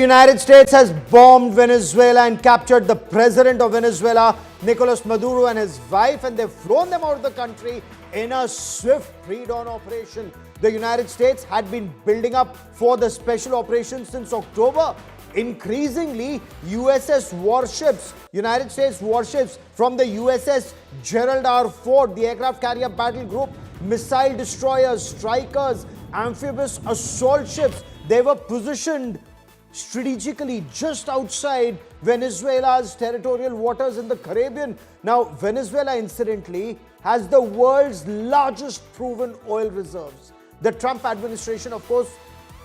United States has bombed Venezuela and captured the president of Venezuela, Nicolás Maduro, and his wife, and they've flown them out of the country in a swift pre-dawn operation. The United States had been building up for the special operation since October. Increasingly, United States warships from the USS Gerald R the aircraft carrier battle group, missile destroyers, strikers, amphibious assault ships, they were positioned strategically just outside Venezuela's territorial waters in the Caribbean. Now, Venezuela, incidentally, has the world's largest proven oil reserves. The Trump administration, of course,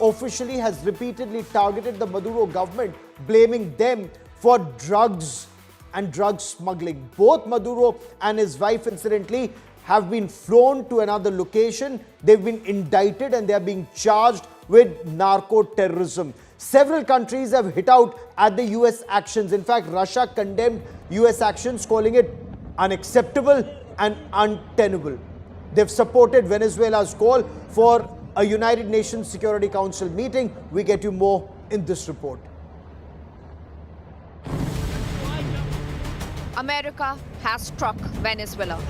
officially has repeatedly targeted the Maduro government, blaming them for drugs and drug smuggling. Both Maduro and his wife, incidentally, have been flown to another location. They've been indicted and they are being charged with narco-terrorism. Several countries have hit out at the US actions. In fact, Russia condemned US actions, calling it unacceptable and untenable. They've supported Venezuela's call for a United Nations Security Council meeting. We get you more in this report. America has struck Venezuela.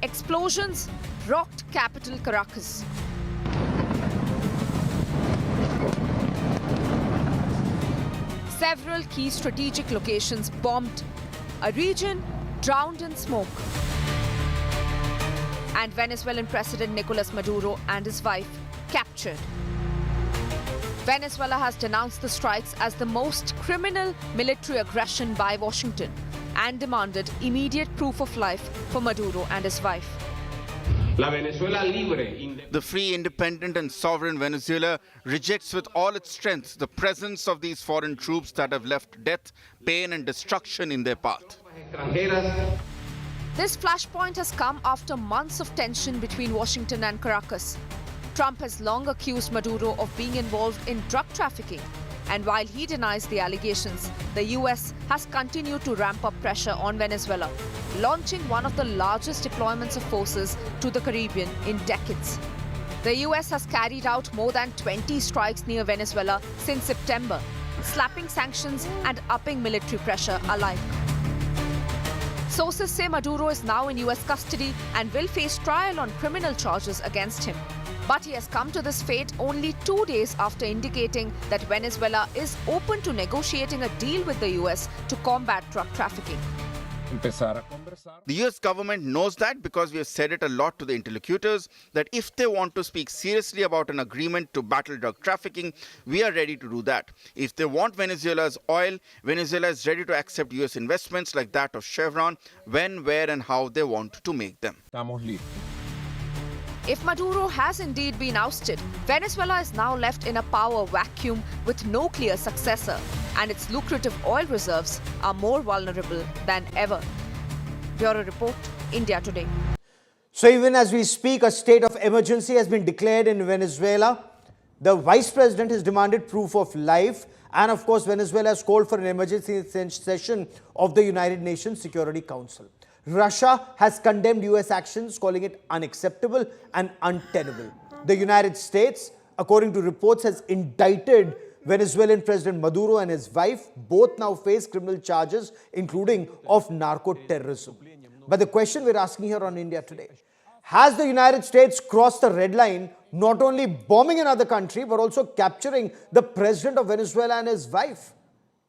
Explosions rocked capital Caracas. Several key strategic locations bombed, a region drowned in smoke. And Venezuelan President Nicolás Maduro and his wife captured. Venezuela has denounced the strikes as the most criminal military aggression by Washington and demanded immediate proof of life for Maduro and his wife. The free, independent and sovereign Venezuela rejects with all its strength the presence of these foreign troops that have left death, pain and destruction in their path. This flashpoint has come after months of tension between Washington and Caracas. Trump has long accused Maduro of being involved in drug trafficking. And while he denies the allegations, the US has continued to ramp up pressure on Venezuela, launching one of the largest deployments of forces to the Caribbean in decades. The US has carried out more than 20 strikes near Venezuela since September, slapping sanctions and upping military pressure alike. Sources say Maduro is now in US custody and will face trial on criminal charges against him. But he has come to this fate only 2 days after indicating that Venezuela is open to negotiating a deal with the US to combat drug trafficking. The US government knows that because we have said it a lot to the interlocutors that if they want to speak seriously about an agreement to battle drug trafficking, we are ready to do that. If they want Venezuela's oil, Venezuela is ready to accept US investments like that of Chevron when, where and how they want to make them. If Maduro has indeed been ousted, Venezuela is now left in a power vacuum with no clear successor, and its lucrative oil reserves are more vulnerable than ever. Bureau Report, India Today. So even as we speak, a state of emergency has been declared in Venezuela. The vice president has demanded proof of life, and of course Venezuela has called for an emergency session of the United Nations Security Council. Russia has condemned US actions, calling it unacceptable and untenable. The United States, according to reports, has indicted Venezuelan President Maduro and his wife. Both now face criminal charges, including of narco-terrorism. But the question we're asking here on India Today, has the United States crossed the red line, not only bombing another country, but also capturing the president of Venezuela and his wife?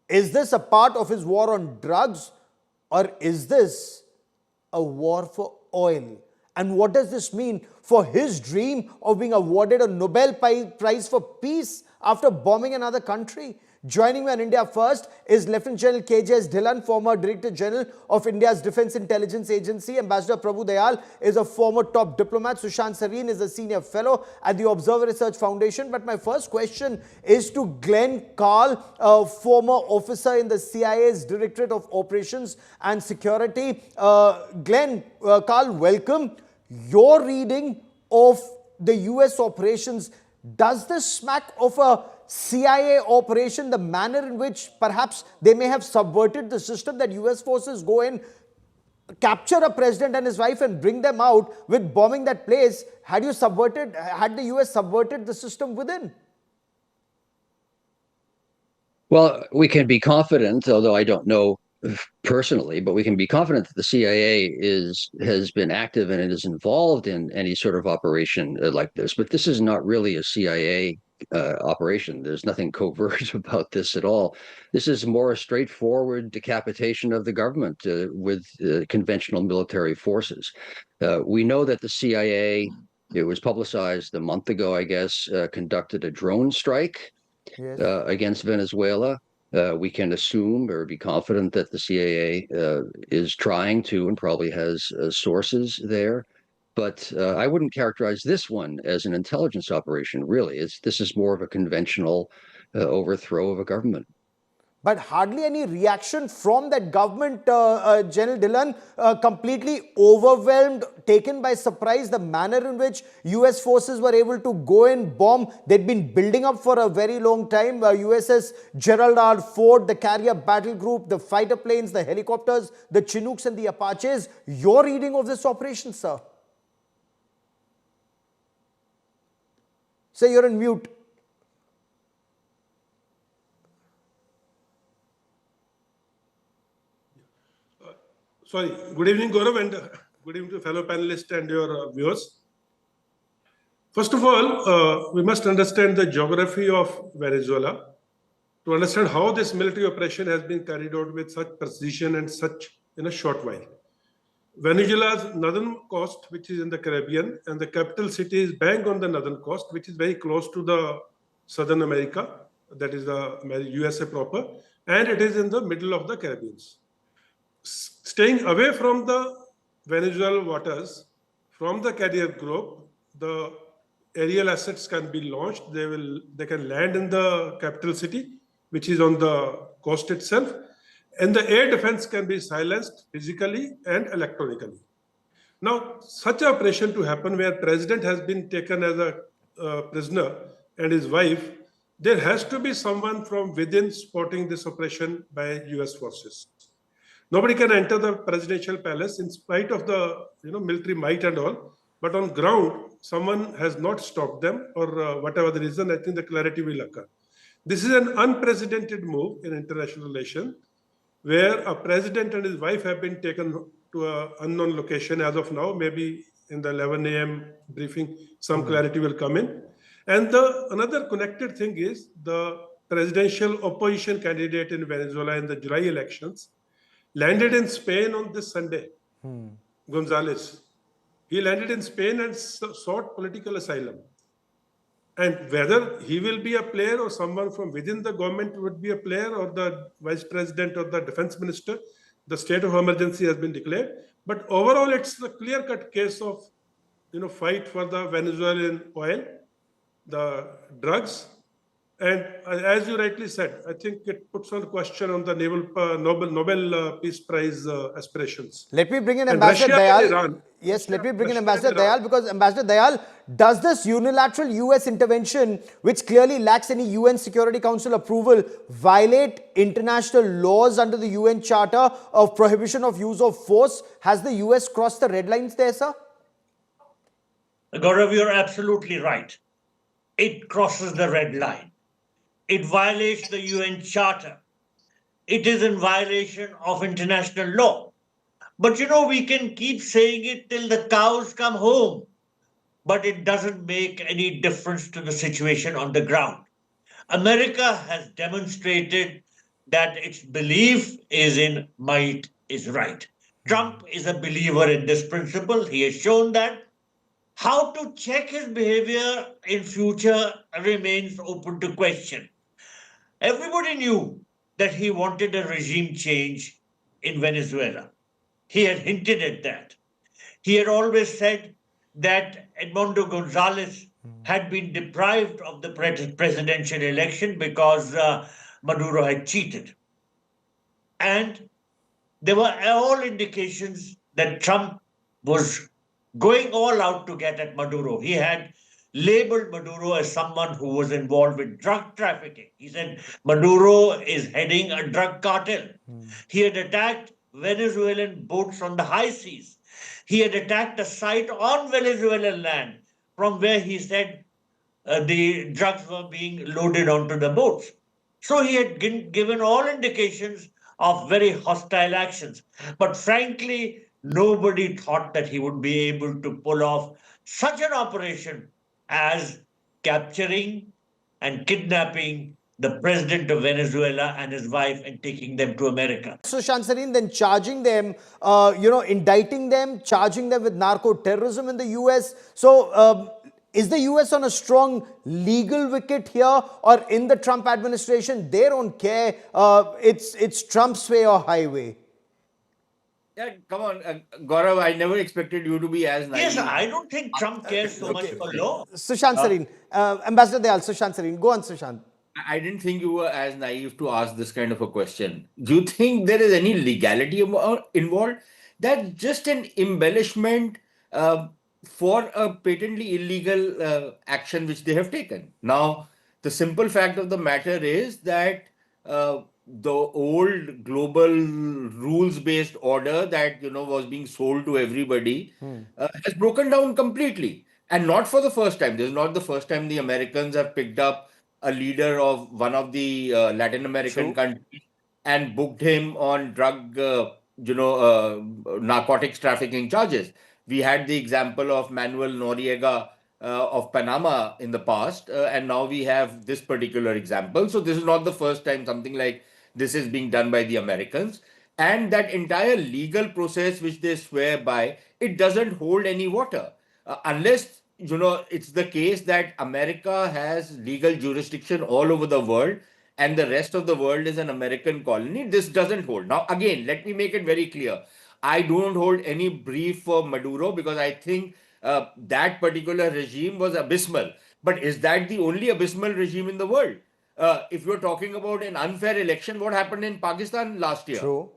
Is this a part of his war on drugs, or is this a war for oil? And what does this mean for his dream of being awarded a Nobel Prize for Peace after bombing another country? Joining me on India First is Lieutenant General KJS Dhillon, former Director General of India's Defence Intelligence Agency. Ambassador Prabhu Dayal is a former top diplomat. Sushant Sareen is a senior fellow at the Observer Research Foundation. But my first question is to Glenn Carl, a former officer in the CIA's Directorate of Operations and Security. Glenn, Carl, welcome. Your reading of the US operations, does this smack of a CIA operation, the manner in which perhaps they may have subverted the system that US forces go in capture a president and his wife and bring them out with bombing that place? Had the US subverted the system within? Well, we can be confident, although I don't know personally, but we can be confident that the CIA has been active and it is involved in any sort of operation like this. But this is not really a CIA operation. There's nothing covert about this at all. This is more a straightforward decapitation of the government with conventional military forces. We know that the CIA, it was publicized a month ago, I guess, conducted a drone strike Yes. against Venezuela. We can assume or be confident that the CIA is trying to and probably has sources there. But I wouldn't characterize this one as an intelligence operation, really. This is more of a conventional overthrow of a government. But hardly any reaction from that government, General Dillon, completely overwhelmed, taken by surprise, the manner in which US forces were able to go and bomb. They'd been building up for a very long time. USS Gerald R. Ford, the carrier battle group, the fighter planes, the helicopters, the Chinooks and the Apaches. Your reading of this operation, sir? Sir, you're on mute. Sorry. Good evening, Gaurav, and good evening to fellow panelists and your viewers. First of all, we must understand the geography of Venezuela to understand how this military operation has been carried out with such precision and such in a short while. Venezuela's northern coast, which is in the Caribbean, and the capital city is bang on the northern coast, which is very close to the Southern America, that is the USA proper, and it is in the middle of the Caribbean. Staying away from the Venezuelan waters, from the carrier group, the aerial assets can be launched. They can land in the capital city, which is on the coast itself, and the air defense can be silenced physically and electronically. Now, such an operation to happen where president has been taken as a prisoner and his wife, there has to be someone from within supporting this operation by US forces. Nobody can enter the presidential palace in spite of the military might and all, but on ground, someone has not stopped them, or whatever the reason, I think the clarity will occur. This is an unprecedented move in international relations, where a president and his wife have been taken to an unknown location as of now. Maybe in the 11 a.m. briefing, some clarity will come in. And another connected thing is the presidential opposition candidate in Venezuela in the July elections landed in Spain on this Sunday, Gonzalez. He landed in Spain and sought political asylum. And whether he will be a player or someone from within the government would be a player, or the vice president or the defense minister, the state of emergency has been declared. But overall, it's a clear-cut case of fight for the Venezuelan oil, the drugs, and as you rightly said, I think it puts on question on the Nobel Peace Prize aspirations. Let me bring in And Ambassador Russia and Dayal. Iran. Yes, let me bring in Russia and Ambassador Iran. Dayal, because Ambassador Dayal, does this unilateral US intervention, which clearly lacks any UN Security Council approval, violate international laws under the UN Charter of Prohibition of Use of Force? Has the US crossed the red lines there, sir? Gaurav, you're absolutely right. It crosses the red line. It violates the UN Charter. It is in violation of international law. But we can keep saying it till the cows come home, but it doesn't make any difference to the situation on the ground. America has demonstrated that its belief is in might is right. Trump is a believer in this principle. He has shown that. How to check his behavior in future remains open to question. Everybody knew that he wanted a regime change in Venezuela. He had hinted at that. He had always said that Edmundo Gonzalez had been deprived of the presidential election because Maduro had cheated. And there were all indications that Trump was going all out to get at Maduro. He had labeled Maduro as someone who was involved with drug trafficking. He said Maduro is heading a drug cartel. He had attacked Venezuelan boats on the high seas. He had attacked a site on Venezuelan land from where he said the drugs were being loaded onto the boats. So he had given all indications of very hostile actions. But frankly, nobody thought that he would be able to pull off such an operation as capturing and kidnapping the president of Venezuela and his wife and taking them to America. So Shansarin, then charging them, indicting them, charging them with narco-terrorism in the US. So is the US on a strong legal wicket here, or in the Trump administration, they don't care, it's Trump's way or highway? Yeah, come on, Gaurav. I never expected you to be as naive. Yes, I don't think Trump cares so much for law. Sushant Sarin, Ambassador Dayal, Sushant Sarin, go on Sushant. I didn't think you were as naive to ask this kind of a question. Do you think there is any legality involved? That's just an embellishment for a patently illegal action which they have taken. Now, the simple fact of the matter is that the old global rules-based order that was being sold to everybody has broken down completely, and not for the first time. This is not the first time the Americans have picked up a leader of one of the Latin American countries and booked him on drug, narcotics trafficking charges. We had the example of Manuel Noriega of Panama in the past, and now we have this particular example. So this is not the first time something like this is being done by the Americans. And that entire legal process which they swear by, it doesn't hold any water. Unless, it's the case that America has legal jurisdiction all over the world and the rest of the world is an American colony, this doesn't hold. Now, again, let me make it very clear. I don't hold any brief for Maduro because I think that particular regime was abysmal. But is that the only abysmal regime in the world? If you're talking about an unfair election, what happened in Pakistan last year? True.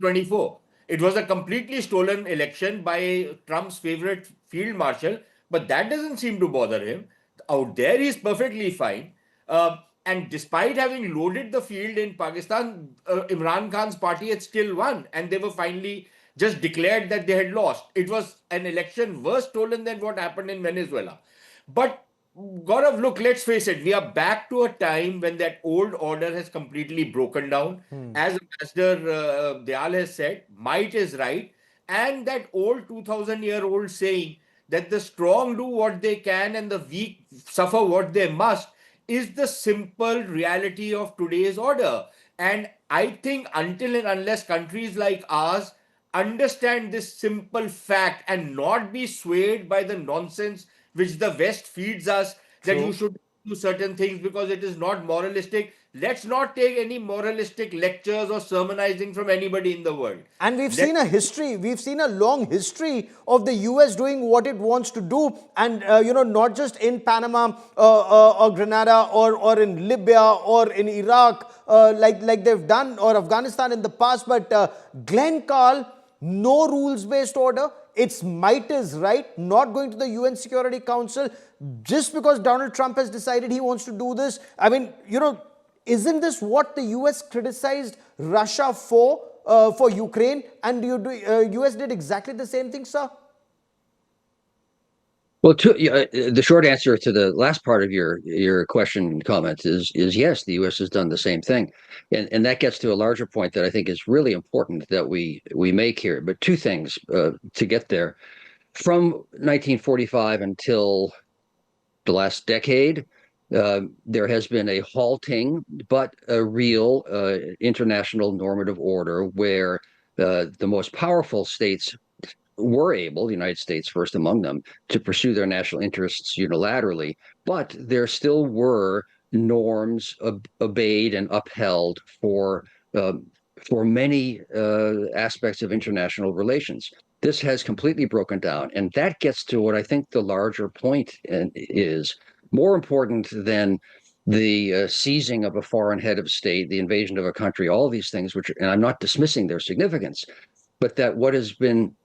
24. It was a completely stolen election by Trump's favorite field marshal, but that doesn't seem to bother him. Out there, he's perfectly fine. And despite having loaded the field in Pakistan, Imran Khan's party had still won, and they were finally just declared that they had lost. It was an election worse stolen than what happened in Venezuela. But Gaurav, look, let's face it, we are back to a time when that old order has completely broken down. As Ambassador Dayal has said, might is right. And that old 2,000-year-old saying that the strong do what they can and the weak suffer what they must is the simple reality of today's order. And I think until and unless countries like ours understand this simple fact and not be swayed by the nonsense which the West feeds us, that you should do certain things because it is not moralistic. Let's not take any moralistic lectures or sermonizing from anybody in the world. And we've seen a history, we've seen a long history of the US doing what it wants to do. And, not just in Panama or Grenada or in Libya or in Iraq, like they've done, or Afghanistan in the past. But Glenn Carl, no rules-based order. Its might is right, not going to the UN Security Council just because Donald Trump has decided he wants to do this. I mean, isn't this what the US criticized Russia for Ukraine? And US did exactly the same thing, sir? Well, the short answer to the last part of your question and comment is yes, the U.S. has done the same thing, and that gets to a larger point that I think is really important that we make here. But two things to get there: from 1945 until the last decade, there has been a halting but a real international normative order where the most powerful states were able, the United States first among them, to pursue their national interests unilaterally, but there still were norms obeyed and upheld for many aspects of international relations. This has completely broken down, and that gets to what I think the larger point is. More important than the seizing of a foreign head of state, the invasion of a country, all these things, and I'm not dismissing their significance, but that what has been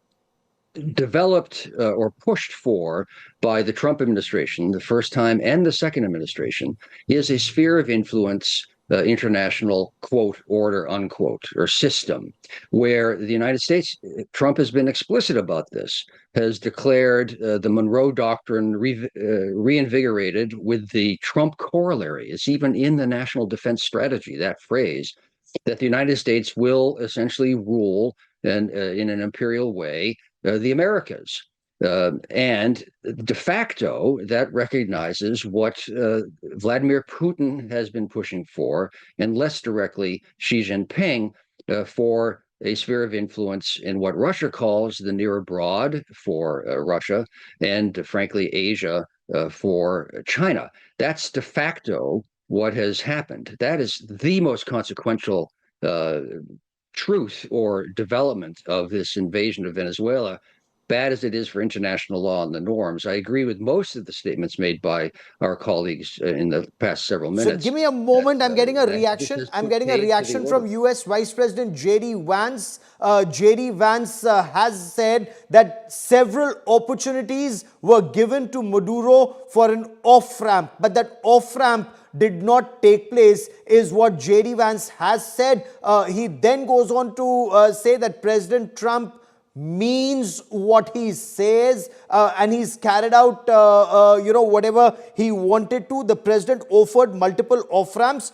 developed or pushed for by the Trump administration, the first time and the second administration, is a sphere of influence international quote order unquote or system, where the United States, Trump has been explicit about this, has declared the Monroe Doctrine reinvigorated with the Trump corollary. It's even in the National Defense Strategy, that phrase, that the United States will essentially rule in an imperial way the Americas. And de facto, that recognizes what Vladimir Putin has been pushing for, and less directly Xi Jinping, for a sphere of influence in what Russia calls the near abroad for Russia, and frankly, Asia for China. That's de facto what has happened. That is the most consequential truth or development of this invasion of Venezuela, bad as it is for international law and the norms. I agree with most of the statements made by our colleagues in the past several So minutes. give me a moment. I'm getting a that reaction. this has I'm put getting a paid to the reaction from order. U.S. Vice President J.D. Vance. J.D. Vance has said that several opportunities were given to Maduro for an off-ramp, but that off-ramp did not take place, is what J.D. Vance has said. He then goes on to say that President Trump means what he says, and he's carried out whatever he wanted to. The president offered multiple off-ramps,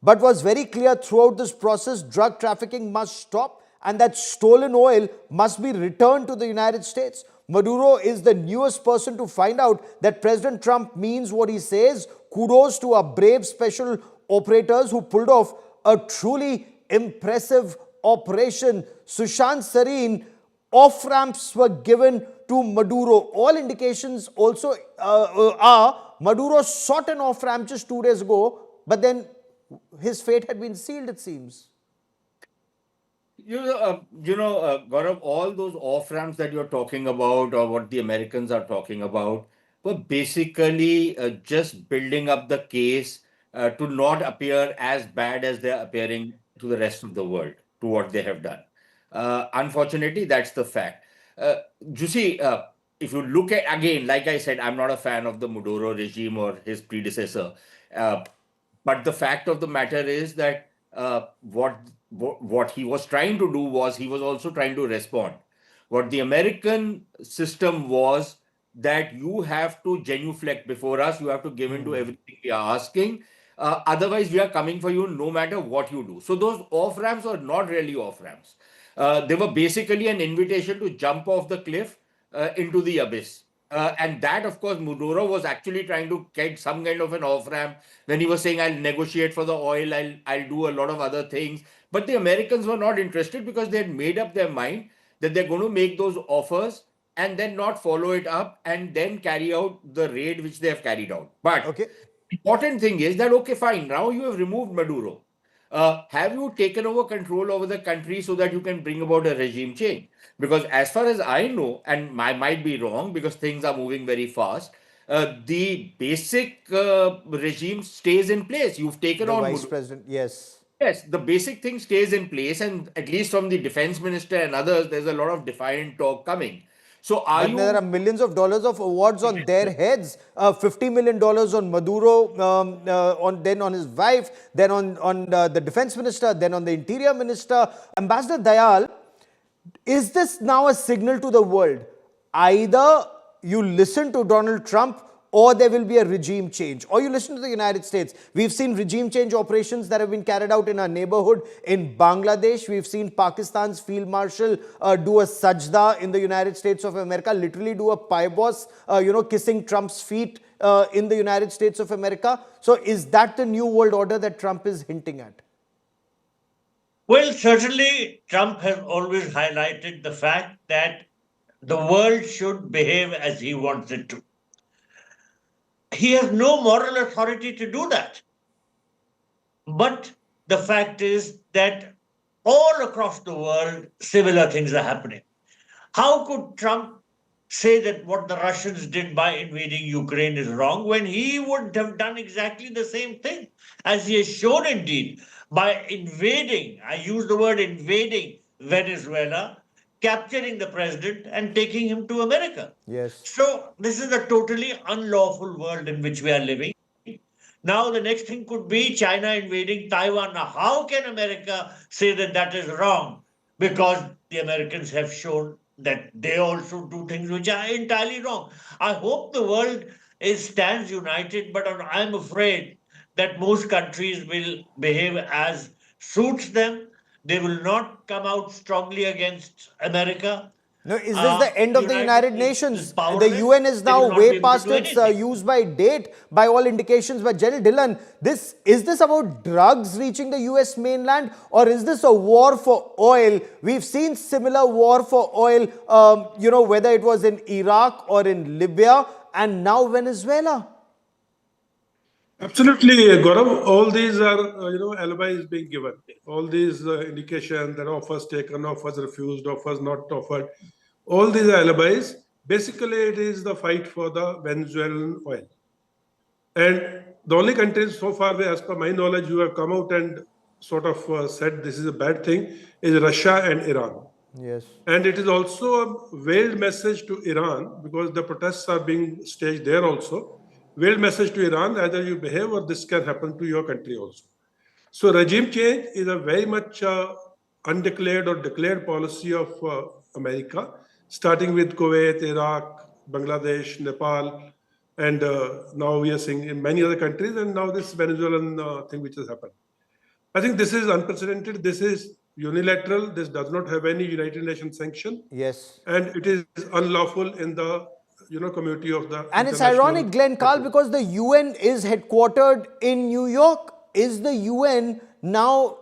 but was very clear throughout this process: drug trafficking must stop, and that stolen oil must be returned to the United States. Maduro is the newest person to find out that President Trump means what he says. Kudos to our brave special operators who pulled off a truly impressive operation. Sushant Sareen, off-ramps were given to Maduro. All indications also are Maduro sought an off-ramp just 2 days ago, but then his fate had been sealed, it seems. Gaurav, all those off ramps that you're talking about, or what the Americans are talking about, were basically just building up the case to not appear as bad as they're appearing to the rest of the world, to what they have done. Unfortunately, that's the fact. You see, if you look at, again, like I said, I'm not a fan of the Maduro regime or his predecessor. Uh, but the fact of the matter is that what he was trying to do was he was also trying to respond. What the American system was that you have to genuflect before us, you have to give in to everything we are asking. Otherwise, we are coming for you no matter what you do. So those off ramps are not really off ramps. They were basically an invitation to jump off the cliff into the abyss. And that, of course, Maduro was actually trying to get some kind of an off ramp when he was saying, I'll negotiate for the oil, I'll do a lot of other things. But the Americans were not interested because they had made up their mind that they're going to make those offers and then not follow it up and then carry out the raid which they have carried out. But Okay. important thing is that, okay, fine, now you have removed Maduro. Have you taken over control over the country so that you can bring about a regime change? Because as far as I know, and I might be wrong because things are moving very fast, the basic regime stays in place. You've taken The on vice Maduro. president, yes. Yes, the basic thing stays in place, and at least from the defense minister and others, there's a lot of defiant talk coming. So are But there are you millions of dollars of awards on their heads. $50 million on Maduro, then on his wife, then on the defense minister, then on the interior minister. Ambassador Dayal, is this now a signal to the world? Either you listen to Donald Trump or there will be a regime change, or you listen to the United States. We've seen regime change operations that have been carried out in our neighborhood in Bangladesh. We've seen Pakistan's Field Marshal do a sajda in the United States of America, literally do a pie-boss, kissing Trump's feet in the United States of America. So is that the new world order that Trump is hinting at? Well, certainly, Trump has always highlighted the fact that the world should behave as he wants it to. He has no moral authority to do that. But the fact is that all across the world, similar things are happening. How could Trump say that what the Russians did by invading Ukraine is wrong when he would have done exactly the same thing, as he has shown indeed by invading, I use the word invading Venezuela, capturing the president and taking him to America. Yes. So this is a totally unlawful world in which we are living. Now the next thing could be China invading Taiwan. Now, how can America say that that is wrong? Because the Americans have shown that they also do things which are entirely wrong. I hope the world stands united, but I'm afraid that most countries will behave as suits them. They will not come out strongly against America. No, is this the end of the United Nations? Is The powerless. UN is They now will not way be able to past do its anything. use by date by all indications. But General Dillon, is this about drugs reaching the US mainland, or is this a war for oil? We've seen similar war for oil, whether it was in Iraq or in Libya and now Venezuela. Absolutely, Gaurav. All these are, alibis being given. All these indications that offers taken, offers refused, offers not offered. All these are alibis. Basically, it is the fight for the Venezuelan oil. And the only countries so far, as per my knowledge, who have come out and sort of said this is a bad thing is Russia and Iran. Yes. And it is also a veiled message to Iran because the protests are being staged there also. Veiled message to Iran, either you behave or this can happen to your country also. So regime change is a very much undeclared or declared policy of America, starting with Kuwait, Iraq, Bangladesh, Nepal, and now we are seeing in many other countries, and now this Venezuelan thing which has happened. I think this is unprecedented. This is unilateral. This does not have any United Nations sanction. Yes. And it is unlawful in the community of the And it's international ironic, Glenn Carl, because the UN is headquartered in New York. Is the UN now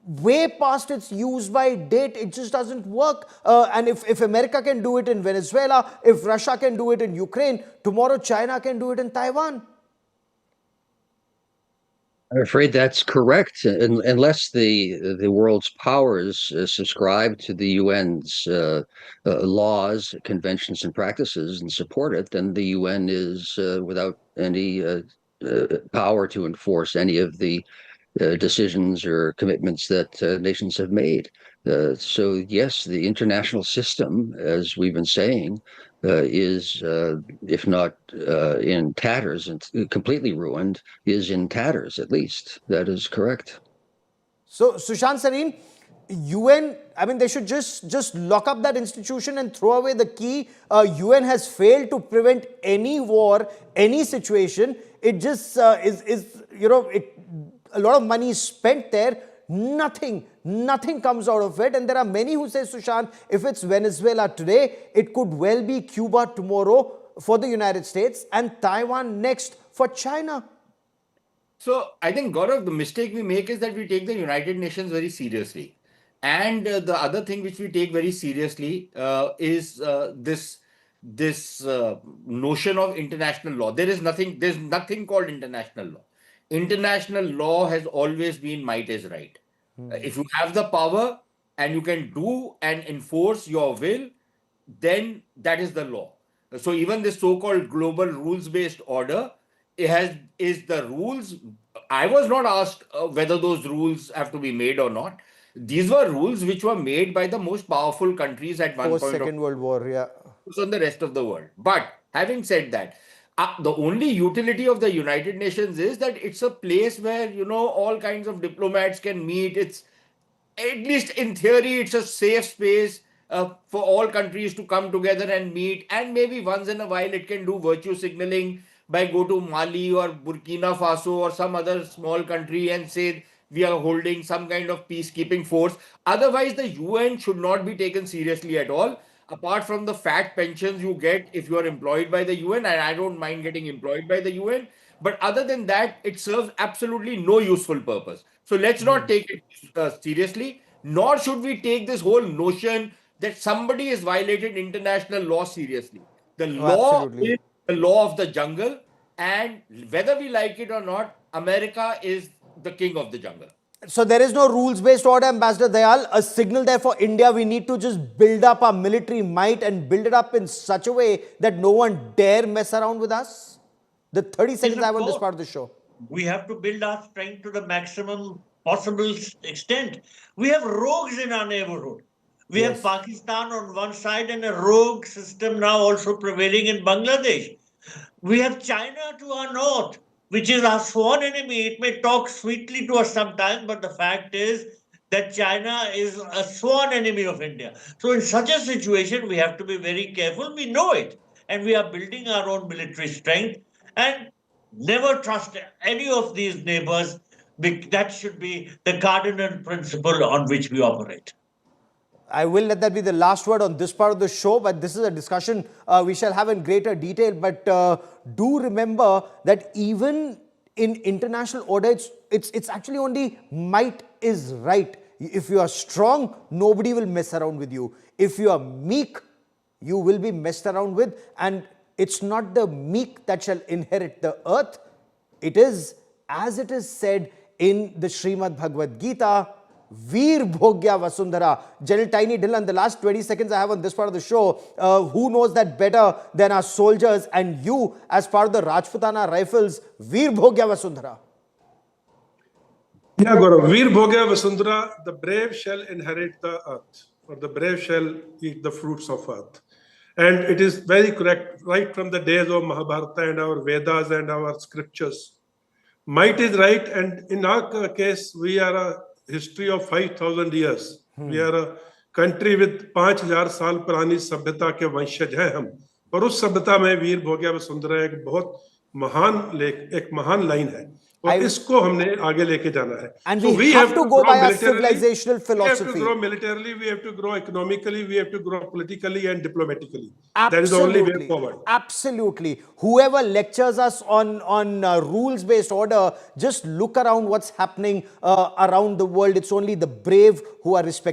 way past its use by date? It just doesn't work. And if America can do it in Venezuela, if Russia can do it in Ukraine, tomorrow China can do it in Taiwan. I'm afraid that's correct, unless the world's powers subscribe to the UN's laws, conventions, and practices and support it. Then the UN is without any power to enforce any of the decisions or commitments that nations have made. So yes, the international system, as we've been saying, is, if not in tatters and completely ruined, is in tatters at least. That is correct. So, Sushant Sareen, UN, I mean, they should just lock up that institution and throw away the key. UN has failed to prevent any war, any situation. It just a lot of money is spent there. Nothing comes out of it. And there are many who say, Sushant, if it's Venezuela today, it could well be Cuba tomorrow for the United States and Taiwan next for China. So I think, Gaurav, the mistake we make is that we take the United Nations very seriously. And the other thing which we take very seriously is this notion of international law. There's nothing called international law. International law has always been might is right. If you have the power and you can do and enforce your will, then that is the law. So even this so-called global rules-based order is the rules. I was not asked whether those rules have to be made or not. These were rules which were made by the most powerful countries at one point. Post-Second World War, yeah. On the rest of the world. But having said that, the only utility of the United Nations is that it's a place where, all kinds of diplomats can meet. It's, at least in theory, it's a safe space for all countries to come together and meet. And maybe once in a while, it can do virtue signaling by go to Mali or Burkina Faso or some other small country and say, we are holding some kind of peacekeeping force. Otherwise, the UN should not be taken seriously at all. Apart from the fat pensions you get if you are employed by the UN, and I don't mind getting employed by the UN, but other than that, it serves absolutely no useful purpose. So let's not take it seriously, nor should we take this whole notion that somebody has violated international law seriously. The law is the law of the jungle, and whether we like it or not, America is the king of the jungle. So there is no rules-based order, Ambassador Dayal. A signal there for India. We need to just build up our military might and build it up in such a way that no one dare mess around with us. The 30 seconds I have on this part of the show. We have to build our strength to the maximum possible extent. We have rogues in our neighborhood. We have Pakistan on one side and a rogue system now also prevailing in Bangladesh. We have China to our north. which is our sworn enemy. It may talk sweetly to us sometimes, but the fact is that China is a sworn enemy of India. So, in such a situation, we have to be very careful. We know it, and we are building our own military strength and never trust any of these neighbors. That should be the cardinal principle on which we operate. I will let that be the last word on this part of the show, but this is a discussion we shall have in greater detail. But do remember that even in international order, it's actually only might is right. If you are strong, nobody will mess around with you. If you are meek, you will be messed around with. And it's not the meek that shall inherit the earth. It is, as it is said in the Srimad Bhagavad Gita, Veer Bhogya Vasundhara. General Tiny Dillon, the last 20 seconds I have on this part of the show, who knows that better than our soldiers and you as part of the Rajputana Rifles, Veer Bhogya Vasundhara. Yeah, Gaurav. Veer Bhogya Vasundhara, the brave shall inherit the earth, or the brave shall eat the fruits of earth. And it is very correct, right from the days of Mahabharata and our Vedas and our scriptures. Might is right, and in our case, we are a history of 5,000 years. We are a country with 5,000 साल पुरानी सभ्यता के वंशज हैं हम, और उस सभ्यता में वीर भोग्या वसुंधरा एक बहुत महान लेख, एक महान लाइन है, और इसको हमने आगे लेके जाना है. And so we have to go by our civilizational philosophy. We have to grow militarily, we have to grow economically, we have to grow politically and diplomatically. Absolutely. That is the only way forward. Absolutely. Whoever lectures us on rules-based order, just look around what's happening around the world. It's only the brave who are respected.